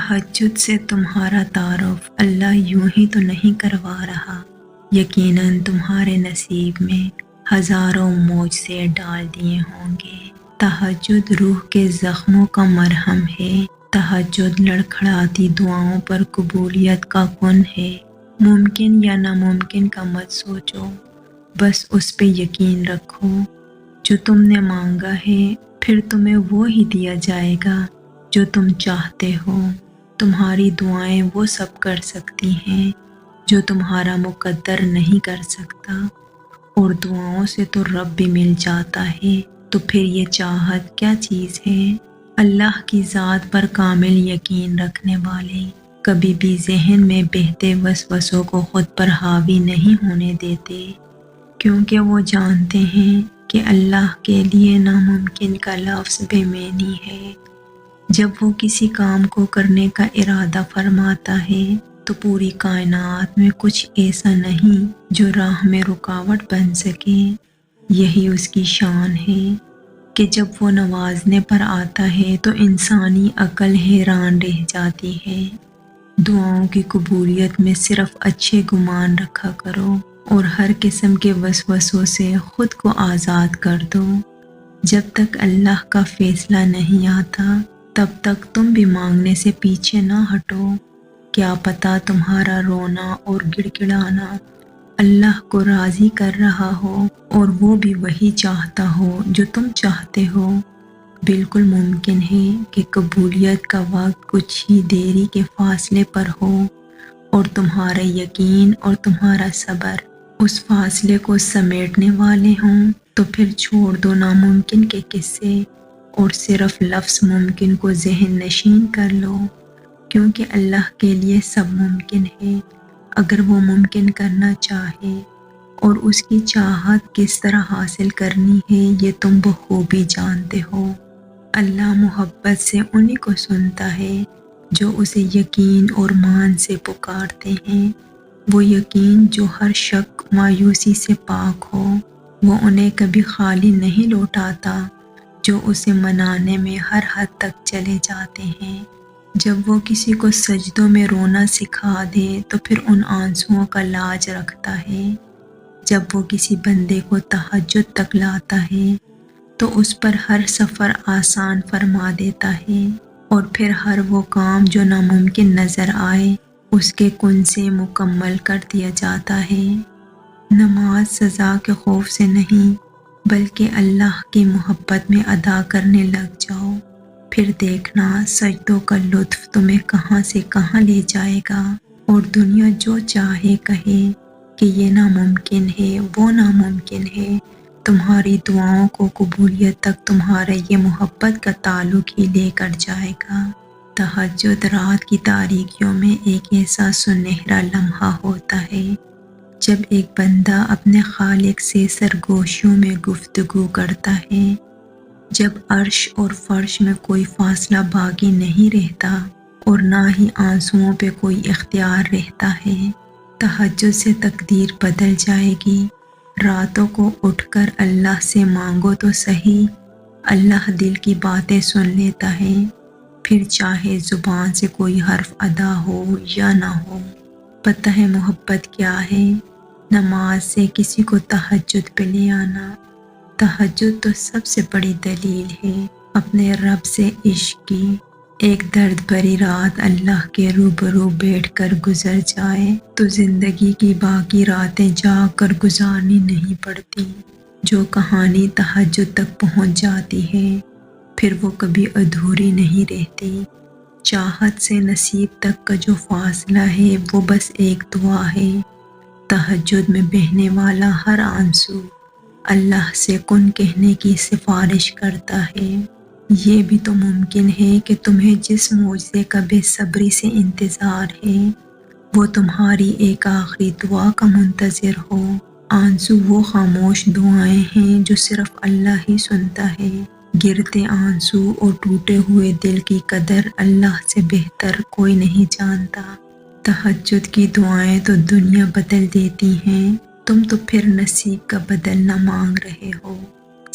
تہجد سے تمہارا تعارف اللہ یوں ہی تو نہیں کروا رہا، یقیناً تمہارے نصیب میں ہزاروں معجزے ڈال دیے ہوں گے۔ تہجد روح کے زخموں کا مرہم ہے، تہجد لڑکھڑاتی دعاؤں پر قبولیت کا کن ہے۔ ممکن یا ناممکن کا مت سوچو، بس اس پہ یقین رکھو۔ جو تم نے مانگا ہے پھر تمہیں وہ ہی دیا جائے گا جو تم چاہتے ہو۔ تمہاری دعائیں وہ سب کر سکتی ہیں جو تمہارا مقدر نہیں کر سکتا، اور دعاؤں سے تو رب بھی مل جاتا ہے، تو پھر یہ چاہت کیا چیز ہے؟ اللہ کی ذات پر کامل یقین رکھنے والے کبھی بھی ذہن میں بہتے وسوسوں کو خود پر حاوی نہیں ہونے دیتے، کیونکہ وہ جانتے ہیں کہ اللہ کے لیے ناممکن کا لفظ بے معنی ہے۔ جب وہ کسی کام کو کرنے کا ارادہ فرماتا ہے تو پوری کائنات میں کچھ ایسا نہیں جو راہ میں رکاوٹ بن سکے۔ یہی اس کی شان ہے کہ جب وہ نوازنے پر آتا ہے تو انسانی عقل حیران رہ جاتی ہے۔ دعاؤں کی قبولیت میں صرف اچھے گمان رکھا کرو اور ہر قسم کے وسوسوں سے خود کو آزاد کر دو۔ جب تک اللہ کا فیصلہ نہیں آتا تب تک تم بھی مانگنے سے پیچھے نہ ہٹو۔ کیا پتہ تمہارا رونا اور گڑ گڑانا اللہ کو راضی کر رہا ہو اور وہ بھی وہی چاہتا ہو جو تم چاہتے ہو۔ بالکل ممکن ہے کہ قبولیت کا وقت کچھ ہی دیری کے فاصلے پر ہو، اور تمہارا یقین اور تمہارا صبر اس فاصلے کو سمیٹنے والے ہوں۔ تو پھر چھوڑ دو ناممکن کے قصے اور صرف لفظ ممکن کو ذہن نشین کر لو، کیونکہ اللہ کے لیے سب ممکن ہے اگر وہ ممکن کرنا چاہے، اور اس کی چاہت کس طرح حاصل کرنی ہے یہ تم بخوبی جانتے ہو۔ اللہ محبت سے انہی کو سنتا ہے جو اسے یقین اور مان سے پکارتے ہیں۔ وہ یقین جو ہر شک مایوسی سے پاک ہو، وہ انہیں کبھی خالی نہیں لوٹاتا، جو اسے منانے میں ہر حد تک چلے جاتے ہیں۔ جب وہ کسی کو سجدوں میں رونا سکھا دے تو پھر ان آنسوؤں کا لاج رکھتا ہے۔ جب وہ کسی بندے کو تہجد تک لاتا ہے تو اس پر ہر سفر آسان فرما دیتا ہے، اور پھر ہر وہ کام جو ناممکن نظر آئے اس کے کن سے مکمل کر دیا جاتا ہے۔ نماز سزا کے خوف سے نہیں بلکہ اللہ کی محبت میں ادا کرنے لگ جاؤ، پھر دیکھنا سجدوں کا لطف تمہیں کہاں سے کہاں لے جائے گا، اور دنیا جو چاہے کہے کہ یہ ناممکن ہے وہ ناممکن ہے، تمہاری دعاؤں کو قبولیت تک تمہارا یہ محبت کا تعلق ہی لے کر جائے گا۔ تہجد رات کی تاریکیوں میں ایک ایسا سنہرا لمحہ ہوتا ہے جب ایک بندہ اپنے خالق سے سرگوشیوں میں گفتگو کرتا ہے، جب عرش اور فرش میں کوئی فاصلہ باقی نہیں رہتا اور نہ ہی آنسوؤں پہ کوئی اختیار رہتا ہے۔ تہجد سے تقدیر بدل جائے گی۔ راتوں کو اٹھ کر اللہ سے مانگو تو صحیح، اللہ دل کی باتیں سن لیتا ہے، پھر چاہے زبان سے کوئی حرف ادا ہو یا نہ ہو۔ پتہ ہے محبت کیا ہے؟ نماز سے کسی کو تہجد پہ لے آنا۔ تہجد تو سب سے بڑی دلیل ہے اپنے رب سے عشق کی۔ ایک درد بھری رات اللہ کے روبرو بیٹھ کر گزر جائے تو زندگی کی باقی راتیں جاگ کر گزارنی نہیں پڑتی۔ جو کہانی تہجد تک پہنچ جاتی ہے پھر وہ کبھی ادھوری نہیں رہتی۔ چاہت سے نصیب تک کا جو فاصلہ ہے وہ بس ایک دعا ہے۔ تہجد میں بہنے والا ہر آنسو اللہ سے کن کہنے کی سفارش کرتا ہے۔ یہ بھی تو ممکن ہے کہ تمہیں جس معجزے کا بے صبری سے انتظار ہے وہ تمہاری ایک آخری دعا کا منتظر ہو۔ آنسو وہ خاموش دعائیں ہیں جو صرف اللہ ہی سنتا ہے۔ گرتے آنسو اور ٹوٹے ہوئے دل کی قدر اللہ سے بہتر کوئی نہیں جانتا۔ تہجد کی دعائیں تو دنیا بدل دیتی ہیں، تم تو پھر نصیب کا بدلنا مانگ رہے ہو۔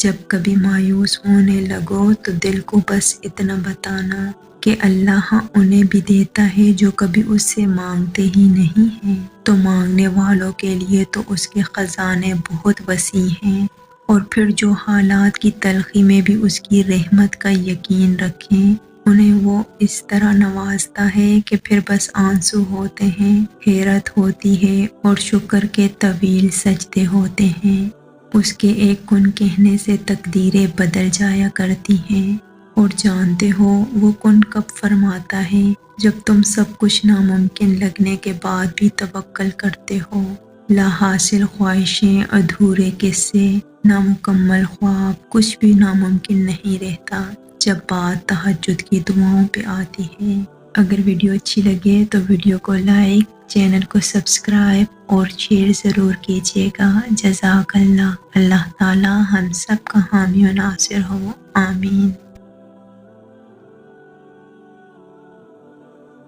جب کبھی مایوس ہونے لگو تو دل کو بس اتنا بتانا کہ اللہ انہیں بھی دیتا ہے جو کبھی اس سے مانگتے ہی نہیں ہیں، تو مانگنے والوں کے لیے تو اس کے خزانے بہت وسیع ہیں۔ اور پھر جو حالات کی تلخی میں بھی اس کی رحمت کا یقین رکھیں، انہیں وہ اس طرح نوازتا ہے کہ پھر بس آنسو ہوتے ہیں، حیرت ہوتی ہے اور شکر کے طویل سجدے ہوتے ہیں۔ اس کے ایک کن کہنے سے تقدیریں بدل جایا کرتی ہیں، اور جانتے ہو وہ کن کب فرماتا ہے؟ جب تم سب کچھ ناممکن لگنے کے بعد بھی توکل کرتے ہو۔ لا حاصل خواہشیں، ادھورے قصے، نامکمل خواب، کچھ بھی ناممکن نہیں رہتا جب بات تہجد کی دعاؤں پہ آتی ہے۔ اگر ویڈیو اچھی لگے تو ویڈیو کو لائک، چینل کو سبسکرائب اور شیئر ضرور کیجیے گا۔ جزاک اللہ۔ اللہ تعالی ہم سب کا حامی و ناصر ہو، آمین۔